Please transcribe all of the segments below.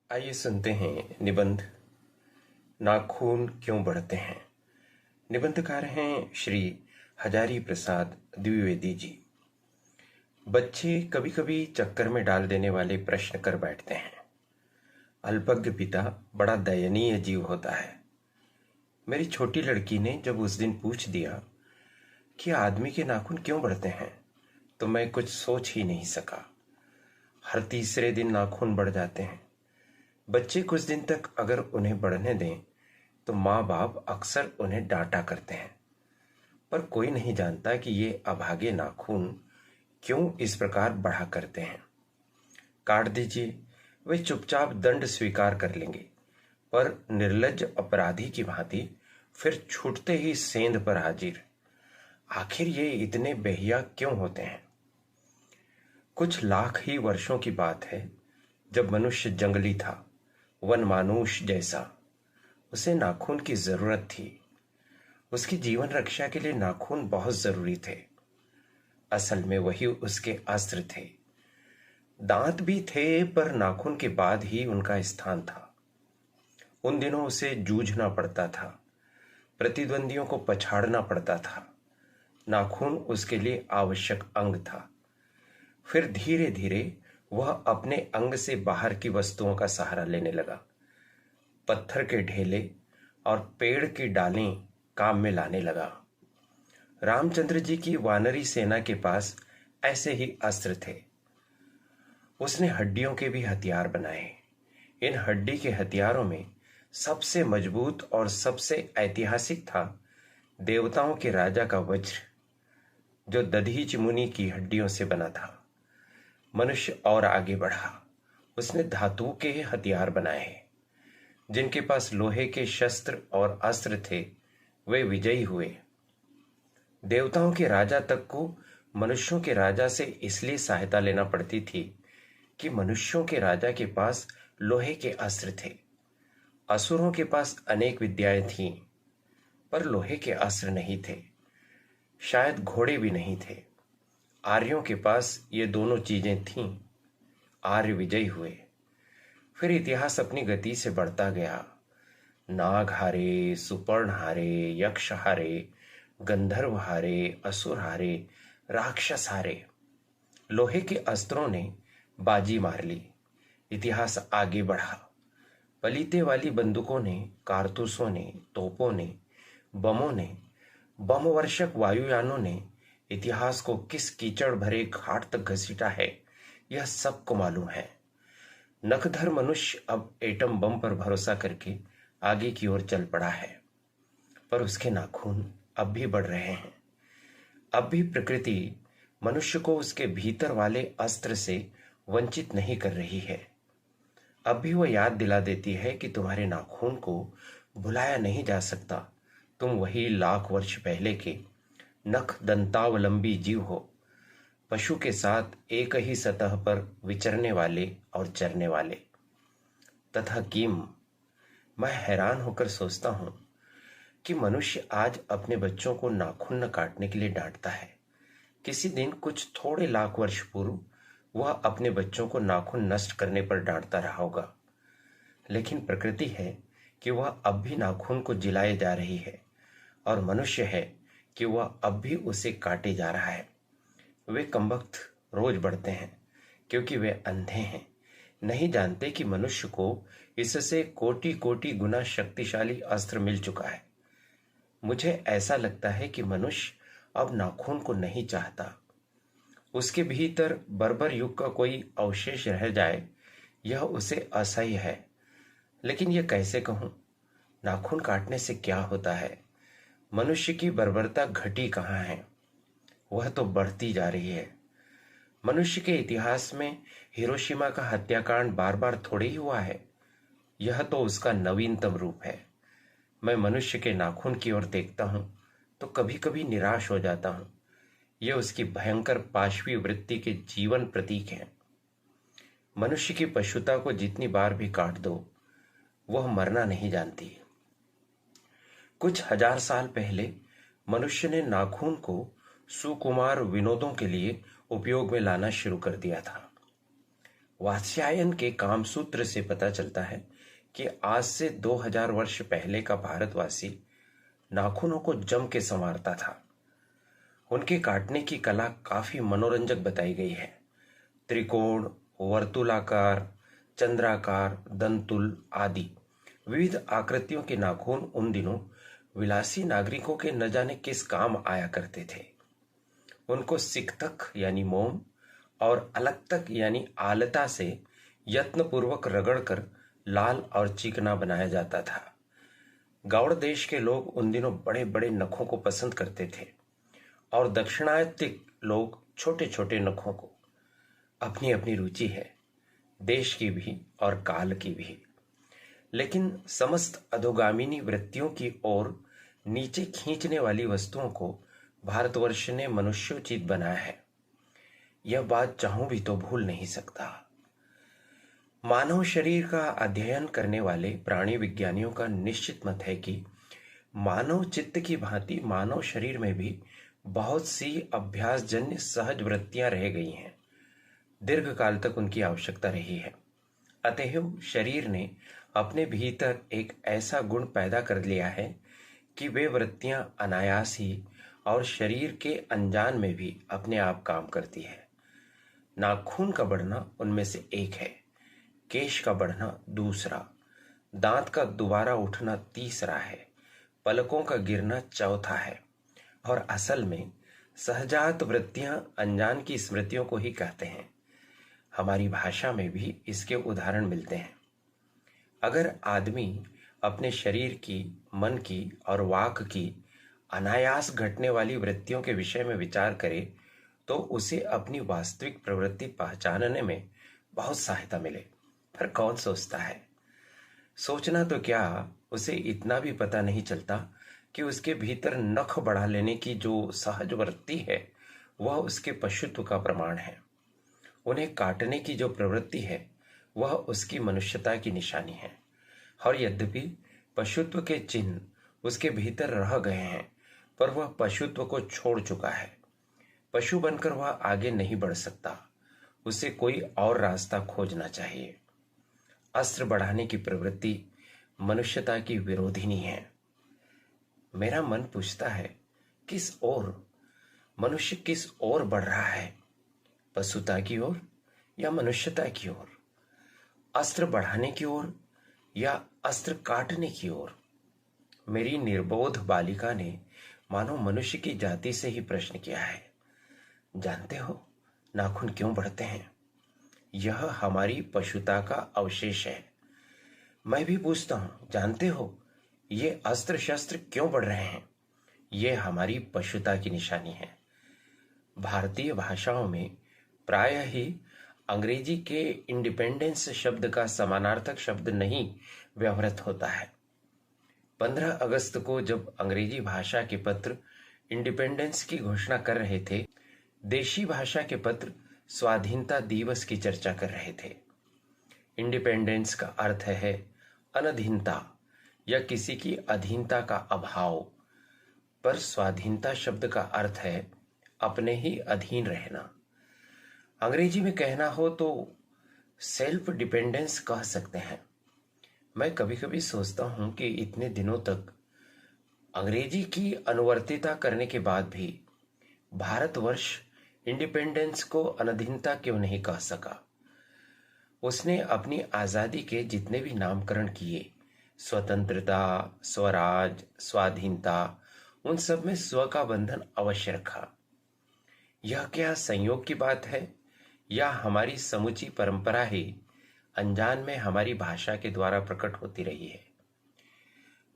आइए सुनते हैं निबंध नाखून क्यों बढ़ते हैं। निबंधकार हैं श्री हजारी प्रसाद द्विवेदी जी। बच्चे कभी कभी चक्कर में डाल देने वाले प्रश्न कर बैठते हैं। अल्पज्ञ पिता बड़ा दयनीय जीव होता है। मेरी छोटी लड़की ने जब उस दिन पूछ दिया कि आदमी के नाखून क्यों बढ़ते हैं, तो मैं कुछ सोच ही नहीं सका। हर तीसरे दिन नाखून बढ़ जाते हैं। बच्चे कुछ दिन तक अगर उन्हें बढ़ने दें तो माँ बाप अक्सर उन्हें डांटा करते हैं, पर कोई नहीं जानता कि ये अभागे नाखून क्यों इस प्रकार बढ़ा करते हैं। काट दीजिए, वे चुपचाप दंड स्वीकार कर लेंगे, पर निर्लज्ज अपराधी की भांति फिर छूटते ही सेंध पर हाजिर। आखिर ये इतने बेहिया क्यों होते हैं? कुछ लाख ही वर्षों की बात है, जब मनुष्य जंगली था, वन मानुष जैसा। उसे नाखून की जरूरत थी। उसकी जीवन रक्षा के लिए नाखून बहुत जरूरी थे। असल में वही उसके अस्त्र थे। दांत भी थे, पर नाखून के बाद ही उनका स्थान था। उन दिनों उसे जूझना पड़ता था, प्रतिद्वंदियों को पछाड़ना पड़ता था। नाखून उसके लिए आवश्यक अंग था। फिर धीरे धीरे वह अपने अंग से बाहर की वस्तुओं का सहारा लेने लगा। पत्थर के ढेले और पेड़ की डालें काम में लाने लगा। रामचंद्र जी की वानरी सेना के पास ऐसे ही अस्त्र थे। उसने हड्डियों के भी हथियार बनाए। इन हड्डी के हथियारों में सबसे मजबूत और सबसे ऐतिहासिक था देवताओं के राजा का वज्र, जो दधीच मुनि की हड्डियों से बना था। मनुष्य और आगे बढ़ा। उसने धातु के हथियार बनाए। जिनके पास लोहे के शस्त्र और अस्त्र थे, वे विजयी हुए। देवताओं के राजा तक को मनुष्यों के राजा से इसलिए सहायता लेना पड़ती थी कि मनुष्यों के राजा के पास लोहे के अस्त्र थे। असुरों के पास अनेक विद्याएं थीं, पर लोहे के अस्त्र नहीं थे। शायद घोड़े भी नहीं थे। आर्यों के पास ये दोनों चीजें थीं। आर्य विजयी हुए। फिर इतिहास अपनी गति से बढ़ता गया। नाग हारे, सुपर्ण हारे, यक्ष हारे, गंधर्व हारे, असुर हारे, राक्षस हारे। लोहे के अस्त्रों ने बाजी मार ली। इतिहास आगे बढ़ा। पलीते वाली बंदूकों ने, कारतूसों ने, तोपों ने, बमों ने, बमवर्षक वायुयानों ने इतिहास को किस कीचड़ भरे घाट तक घसीटा है, यह सबको मालूम है। नखधर मनुष्य अब एटम बम पर भरोसा करके आगे की ओर चल पड़ा है, पर उसके नाखून अब भी बढ़ रहे हैं। अब भी प्रकृति मनुष्य को उसके भीतर वाले अस्त्र से वंचित नहीं कर रही है। अब भी वह याद दिला देती है कि तुम्हारे नाखून को भुलाया नहीं जा सकता। तुम वही लाख वर्ष पहले के नख दंतावलंबी जीव हो, पशु के साथ एक ही सतह पर विचरने वाले और चरने वाले। तथा किम, मैं हैरान होकर सोचता हूं कि मनुष्य आज अपने बच्चों को नाखून न काटने के लिए डांटता है। किसी दिन कुछ थोड़े लाख वर्ष पूर्व वह अपने बच्चों को नाखून नष्ट करने पर डांटता रहा होगा। लेकिन प्रकृति है कि वह अब भी नाखून को जिलाए जा रही है, और मनुष्य है कि वह अब भी उसे काटे जा रहा है। वे कमबख्त रोज बढ़ते हैं, क्योंकि वे अंधे हैं, नहीं जानते कि मनुष्य को इससे कोटि कोटि गुना शक्तिशाली अस्त्र मिल चुका है। मुझे ऐसा लगता है कि मनुष्य अब नाखून को नहीं चाहता। उसके भीतर बर्बर युग का कोई अवशेष रह जाए, यह उसे असह्य है। लेकिन यह कैसे कहूं? नाखून काटने से क्या होता है? मनुष्य की बर्बरता घटी कहाँ है? वह तो बढ़ती जा रही है। मनुष्य के इतिहास में हिरोशिमा का हत्याकांड बार बार थोड़े ही हुआ है। यह तो उसका नवीनतम रूप है। मैं मनुष्य के नाखून की ओर देखता हूं तो कभी कभी निराश हो जाता हूं। यह उसकी भयंकर पाशवी वृत्ति के जीवन प्रतीक है। मनुष्य की पशुता को जितनी बार भी काट दो, वह मरना नहीं जानती। कुछ हजार साल पहले मनुष्य ने नाखून को सुकुमार विनोदों के लिए उपयोग में लाना शुरू कर दिया था। वात्स्यायन के कामसूत्र से पता चलता है कि आज से 2000 वर्ष पहले का भारतवासी नाखूनों को जम के संवारता था। उनके काटने की कला काफी मनोरंजक बताई गई है। त्रिकोण, वर्तुलाकार, चंद्राकार, दंतुल आदि विविध आकृतियों के नाखून उन दिनों विलासी नागरिकों के न जाने किस काम आया करते थे। उनको सिकतक यानी मोम और अलक्तक यानी आलता से यत्नपूर्वक रगड़कर लाल और चिकना बनाया जाता था। गौड़ देश के लोग उन दिनों बड़े बड़े नखों को पसंद करते थे और दक्षिणात्य लोग छोटे छोटे नखों को। अपनी अपनी रुचि है, देश की भी और काल की भी। लेकिन समस्त अधोगामिनी वृत्तियों की ओर नीचे खींचने वाली वस्तुओं को भारतवर्ष ने मनुष्योचित बनाया है। यह बात चाहूं भी तो भूल नहीं सकता। मानव शरीर का अध्ययन करने वाले प्राणी विज्ञानियों का निश्चित मत है कि मानव चित्त की भांति मानव शरीर में भी बहुत सी अभ्यासजन्य सहज वृत्तियां रह गई हैं। दीर्घ काल तक उनकी आवश्यकता रही है। अतएव शरीर ने अपने भीतर एक ऐसा गुण पैदा कर लिया है कि वे वृत्तियां अनायास ही और शरीर के अनजान में भी अपने आप काम करती है। नाखून का बढ़ना उनमें से एक है, केश का बढ़ना दूसरा, दांत का दोबारा उठना तीसरा है, पलकों का गिरना चौथा है। और असल में सहजात वृत्तियां अनजान की स्मृतियों को ही कहते हैं। हमारी भाषा में भी इसके उदाहरण मिलते हैं। अगर आदमी अपने शरीर की, मन की और वाक की अनायास घटने वाली वृत्तियों के विषय में विचार करे तो उसे अपनी वास्तविक प्रवृत्ति पहचानने में बहुत सहायता मिले। पर कौन सोचता है? सोचना तो क्या, उसे इतना भी पता नहीं चलता कि उसके भीतर नख बढ़ा लेने की जो सहज वृत्ति है वह उसके पशुत्व का प्रमाण है। उन्हें काटने की जो प्रवृत्ति है वह उसकी मनुष्यता की निशानी है। और यद्यपि पशुत्व के चिन्ह उसके भीतर रह गए हैं, पर वह पशुत्व को छोड़ चुका है। पशु बनकर वह आगे नहीं बढ़ सकता। उसे कोई और रास्ता खोजना चाहिए। अस्त्र बढ़ाने की प्रवृत्ति मनुष्यता की विरोधिनी है। मेरा मन पूछता है, किस ओर मनुष्य किस ओर बढ़ रहा है? पशुता की ओर या मनुष्यता की ओर? अस्त्र बढ़ाने की ओर या अस्त्र काटने की ओर? मेरी निर्बोध बालिका ने मानो मनुष्य की जाति से ही प्रश्न किया है। जानते हो नाखून क्यों बढ़ते हैं? यह हमारी पशुता का अवशेष है। मैं भी पूछता हूं, जानते हो ये अस्त्र शस्त्र क्यों बढ़ रहे हैं? ये हमारी पशुता की निशानी है। भारतीय भाषाओं में प्रायः ही अंग्रेजी के इंडिपेंडेंस शब्द का समानार्थक शब्द नहीं व्यवहृत होता है। 15 अगस्त को जब अंग्रेजी भाषा के पत्र इंडिपेंडेंस की घोषणा कर रहे थे, देशी भाषा के पत्र स्वाधीनता दिवस की चर्चा कर रहे थे। इंडिपेंडेंस का अर्थ है अनधीनता या किसी की अधीनता का अभाव, पर स्वाधीनता शब्द का अर्थ है अपने ही अधीन रहना। अंग्रेजी में कहना हो तो सेल्फ डिपेंडेंस कह सकते हैं। मैं कभी कभी सोचता हूं कि इतने दिनों तक अंग्रेजी की अनुवर्तिता करने के बाद भी भारतवर्ष इंडिपेंडेंस को अनधीनता क्यों नहीं कह सका। उसने अपनी आजादी के जितने भी नामकरण किए, स्वतंत्रता, स्वराज, स्वाधीनता, उन सब में स्व का बंधन अवश्य रखा। यह क्या संयोग की बात है या हमारी समुची परंपरा ही अनजान में हमारी भाषा के द्वारा प्रकट होती रही है?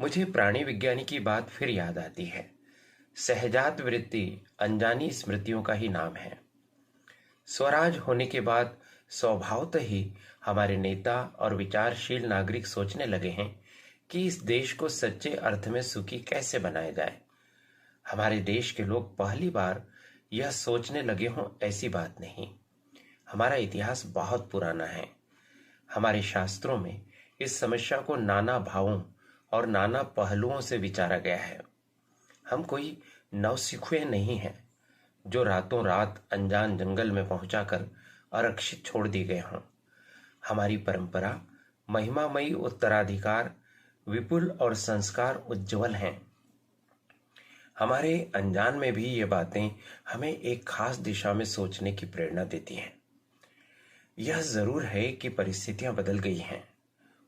मुझे प्राणी विज्ञानी की बात फिर याद आती है। सहजात वृत्ति अनजानी स्मृतियों का ही नाम है। स्वराज होने के बाद स्वभावतः ही हमारे नेता और विचारशील नागरिक सोचने लगे हैं कि इस देश को सच्चे अर्थ में सुखी कैसे बनाया जाए। हमारे देश के लोग पहली बार यह सोचने लगे हों ऐसी बात नहीं। हमारा इतिहास बहुत पुराना है। हमारे शास्त्रों में इस समस्या को नाना भावों और नाना पहलुओं से विचारा गया है। हम कोई नवसिखुए नहीं हैं जो रातों रात अनजान जंगल में पहुंचाकर आरक्षित छोड़ दिए गए हों। हमारी परंपरा, महिमामयी उत्तराधिकार, विपुल और संस्कार उज्जवल हैं। हमारे अनजान में भी ये बातें हमें एक खास दिशा में सोचने की प्रेरणा देती हैं। यह जरूर है कि परिस्थितियां बदल गई हैं,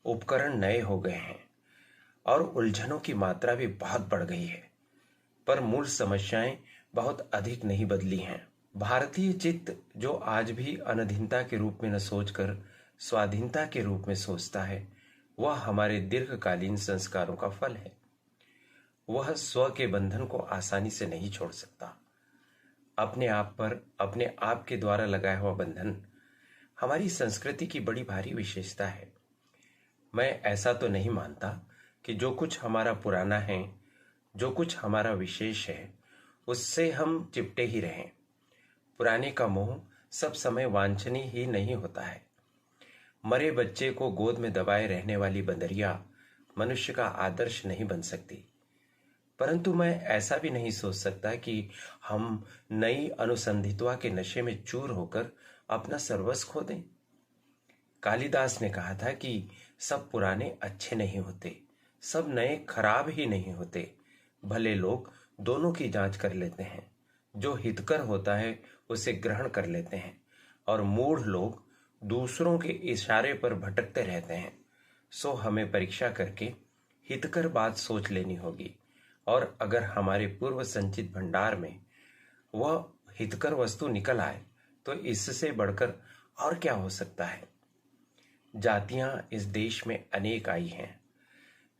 उपकरण नए हो गए हैं और उलझनों की मात्रा भी बहुत बढ़ गई है, पर मूल समस्याएं बहुत अधिक नहीं बदली हैं। भारतीय चित्त जो आज भी अनधीनता के रूप में न सोचकर स्वाधीनता के रूप में सोचता है, वह हमारे दीर्घकालीन संस्कारों का फल है। वह स्व के बंधन को आसानी से नहीं छोड़ सकता। अपने आप पर अपने आप के द्वारा लगाया हुआ बंधन हमारी संस्कृति की बड़ी भारी विशेषता है। मैं ऐसा तो नहीं मानता कि जो कुछ हमारा पुराना है, जो कुछ हमारा विशेष है, उससे हम चिपटे ही रहें। पुराने का मोह सब समय वांछनीय ही नहीं होता है। मरे बच्चे को गोद में दबाए रहने वाली बंदरिया मनुष्य का आदर्श नहीं बन सकती। परंतु मैं ऐसा भी नहीं सोच सकता कि हम नई अनुसंधित्वा के नशे में चूर होकर अपना सर्वस्व खो दें। कालिदास ने कहा था कि सब पुराने अच्छे नहीं होते, सब नए खराब ही नहीं होते। भले लोग दोनों की जांच कर लेते हैं, जो हितकर होता है उसे ग्रहण कर लेते हैं, और मूढ़ लोग दूसरों के इशारे पर भटकते रहते हैं। सो हमें परीक्षा करके हितकर बात सोच लेनी होगी, और अगर हमारे पूर्व संचित भंडार में वह हितकर वस्तु निकल आए तो इससे बढ़कर और क्या हो सकता है। जातियां इस देश में अनेक आई हैं,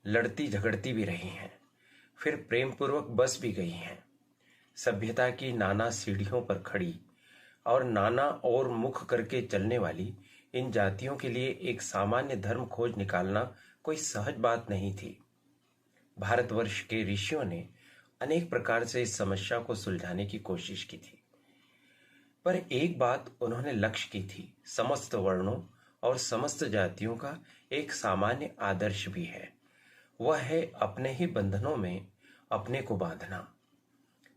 लड़ती झगड़ती भी रही हैं, फिर प्रेम पूर्वक बस भी गई हैं। सभ्यता की नाना सीढ़ियों पर खड़ी और नाना और मुख करके चलने वाली इन जातियों के लिए एक सामान्य धर्म खोज निकालना कोई सहज बात नहीं थी। भारतवर्ष के ऋषियों ने अनेक प्रकार से इस समस्या को सुलझाने की कोशिश की थी, पर एक बात उन्होंने लक्ष्य की थी। समस्त वर्णों और समस्त जातियों का एक सामान्य आदर्श भी है, वह है अपने ही बंधनों में अपने को बांधना।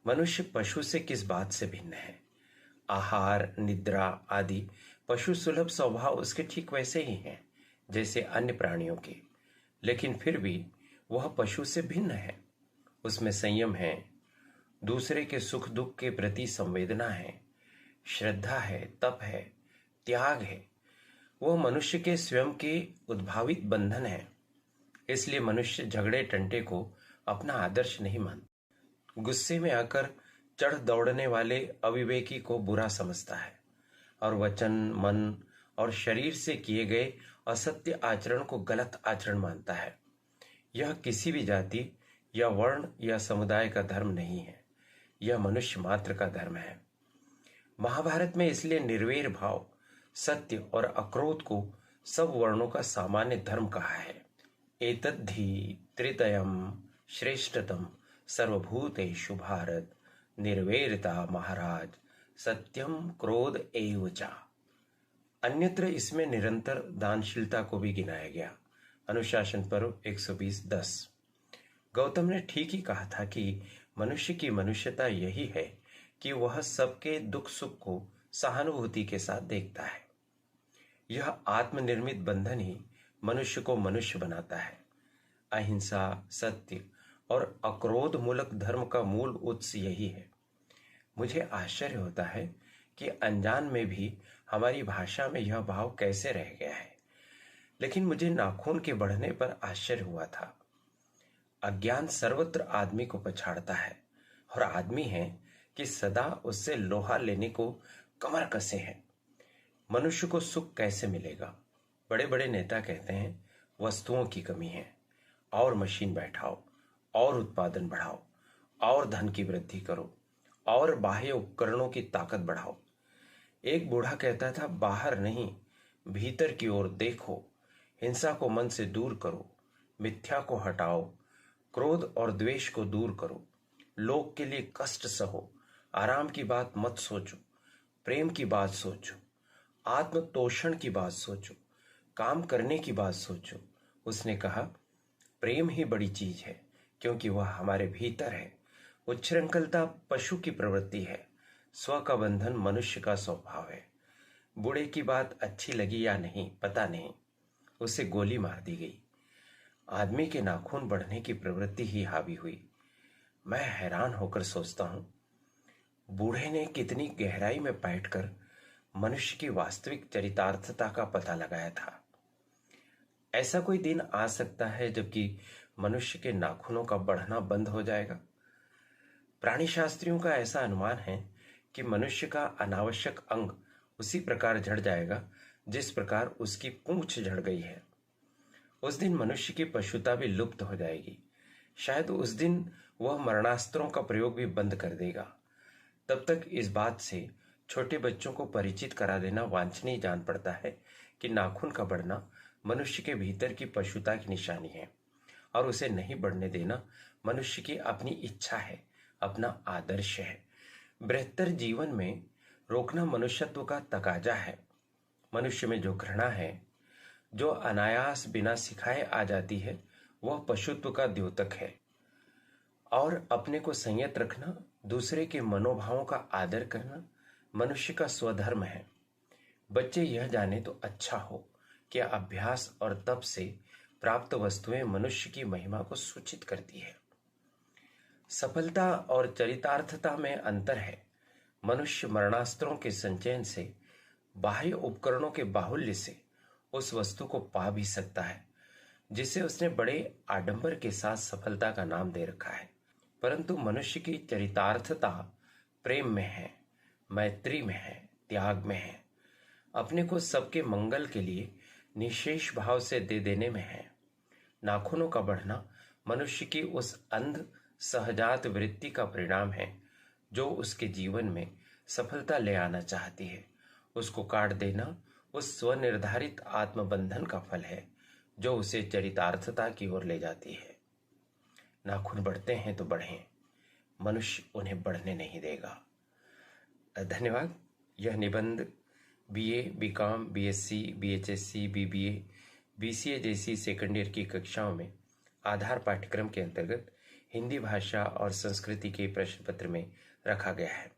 मनुष्य पशु से किस बात से भिन्न है? आहार, निद्रा आदि पशु सुलभ स्वभाव उसके ठीक वैसे ही हैं जैसे अन्य प्राणियों के, लेकिन फिर भी वह पशु से भिन्न है। उसमें संयम है, दूसरे के सुख दुख के प्रति संवेदना है, श्रद्धा है, तप है, त्याग है। वह मनुष्य के स्वयं के उद्भावित बंधन है। इसलिए मनुष्य झगड़े टंटे को अपना आदर्श नहीं मानता। गुस्से में आकर चढ़ दौड़ने वाले अविवेकी को बुरा समझता है और वचन, मन और शरीर से किए गए असत्य आचरण को गलत आचरण मानता है। यह किसी भी जाति या वर्ण या समुदाय का धर्म नहीं है, यह मनुष्य मात्र का धर्म है। महाभारत में इसलिए निर्वैर भाव, सत्य और अक्रोध को सब वर्णों का सामान्य धर्म कहा है। एतद्धि त्रितयम श्रेष्ठतम सर्वभूतेषु भारत, निर्वैरता महाराज, सत्यम क्रोध एव च। अन्यत्र इसमें निरंतर दानशीलता को भी गिनाया गया। अनुशासन पर्व 120:10। गौतम ने ठीक ही कहा था कि मनुष्य की मनुष्यता यही है कि वह सबके दुख सुख को सहानुभूति के साथ देखता है। यह आत्मनिर्मित बंधन ही मनुष्य को मनुष्य बनाता है। अहिंसा, सत्य और अक्रोध मूलक धर्म का मूल उत्स यही है। मुझे आश्चर्य होता है कि अनजान में भी हमारी भाषा में यह भाव कैसे रह गया है, लेकिन मुझे नाखून के बढ़ने पर आश्चर्य हुआ था। अज्ञान सर्वत्र आदमी को पछाड़ता है, और आदमी है कि सदा उससे लोहा लेने को कमर कसे है। मनुष्य को सुख कैसे मिलेगा? बड़े बड़े नेता कहते हैं वस्तुओं की कमी है, और मशीन बैठाओ, और उत्पादन बढ़ाओ, और धन की वृद्धि करो, और बाह्य उपकरणों की ताकत बढ़ाओ। एक बूढ़ा कहता था, बाहर नहीं भीतर की ओर देखो, हिंसा को मन से दूर करो, मिथ्या को हटाओ, क्रोध और द्वेष को दूर करो, लोग के लिए कष्ट सहो, आराम की बात मत सोचो, प्रेम की बात सोचो, आत्मतोषण की बात सोचो, काम करने की बात सोचो। उसने कहा, प्रेम ही बड़ी चीज है, क्योंकि वह हमारे भीतर है। उच्छृंखलता पशु की प्रवृत्ति है, स्व का बंधन मनुष्य का स्वभाव है। बूढ़े की बात अच्छी लगी या नहीं पता नहीं, उसे गोली मार दी गई। आदमी के नाखून बढ़ने की प्रवृत्ति ही हावी हुई। मैं हैरान होकर सोचता हूं, बूढ़े ने कितनी गहराई में बैठकर मनुष्य की वास्तविक चरितार्थता का पता लगाया था। ऐसा कोई दिन आ सकता है जबकि मनुष्य के नाखूनों का बढ़ना बंद हो जाएगा। प्राणी शास्त्रियों का ऐसा अनुमान है कि मनुष्य का अनावश्यक अंग उसी प्रकार झड़ जाएगा जिस प्रकार उसकी पूंछ झड़ गई है। उस दिन मनुष्य की पशुता भी लुप्त हो जाएगी। शायद उस दिन वह मरणास्त्रों का प्रयोग भी बंद कर देगा। तब तक इस बात से छोटे बच्चों को परिचित करा देना वांछनीय जान पड़ता है कि नाखून का बढ़ना मनुष्य के भीतर की पशुता की निशानी है और उसे नहीं बढ़ने देना मनुष्य की अपनी इच्छा है, अपना आदर्श है। बृहत्तर जीवन में रोकना मनुष्यत्व का तकाजा है। मनुष्य में जो घृणा है, जो अनायास बिना सिखाए आ जाती है, वह पशुत्व का द्योतक है। और अपने को संयत रखना, दूसरे के मनोभावों का आदर करना मनुष्य का स्वधर्म है। बच्चे यह जाने तो अच्छा हो कि अभ्यास और तप से प्राप्त वस्तुएं मनुष्य की महिमा को सूचित करती है। सफलता और चरितार्थता में अंतर है। मनुष्य मरणास्त्रों के संचयन से, बाह्य उपकरणों के बाहुल्य से उस वस्तु को पा भी सकता है जिसे उसने बड़े आडंबर के साथ सफलता का नाम दे रखा है। परंतु मनुष्य की चरितार्थता प्रेम में है, मैत्री में है, त्याग में है, अपने को सबके मंगल के लिए निशेष भाव से दे देने में है। नाखूनों का बढ़ना मनुष्य की उस अंध सहजात वृत्ति का परिणाम है जो उसके जीवन में सफलता ले आना चाहती है। उसको काट देना उस स्वनिर्धारित आत्मबंधन का फल है जो उसे चरितार्थता की ओर ले जाती है। नाखून बढ़ते हैं तो बढ़ें, मनुष्य उन्हें बढ़ने नहीं देगा। धन्यवाद। यह निबंध बीए, बीकॉम, बीएससी, बीएचएससी, बीबीए, बीसीए जैसी सेकंड ईयर की कक्षाओं में आधार पाठ्यक्रम के अंतर्गत हिंदी भाषा और संस्कृति के प्रश्न पत्र में रखा गया है।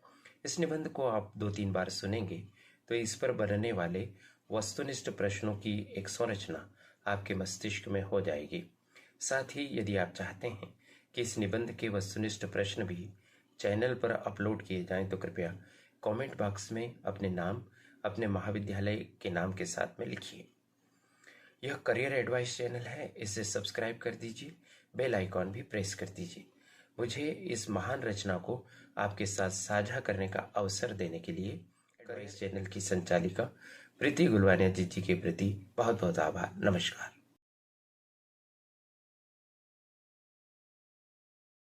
इस निबंध को आप 2-3 बार सुनेंगे तो इस पर बनने वाले वस्तुनिष्ठ प्रश्नों की एक संरचना आपके मस्तिष्क में हो जाएगी। साथ ही यदि आप चाहते हैं कि इस निबंध के वस्तुनिष्ठ प्रश्न भी चैनल पर अपलोड किए जाएं तो कृपया कमेंट बॉक्स में अपने नाम, अपने महाविद्यालय के नाम के साथ में लिखिए। यह करियर एडवाइस चैनल है, इसे सब्सक्राइब कर दीजिए, बेल आइकॉन भी प्रेस कर दीजिए। मुझे इस महान रचना को आपके साथ साझा करने का अवसर देने के लिए इस चैनल की संचालिका प्रीति गुलवानिया जी के प्रति बहुत बहुत आभार। नमस्कार।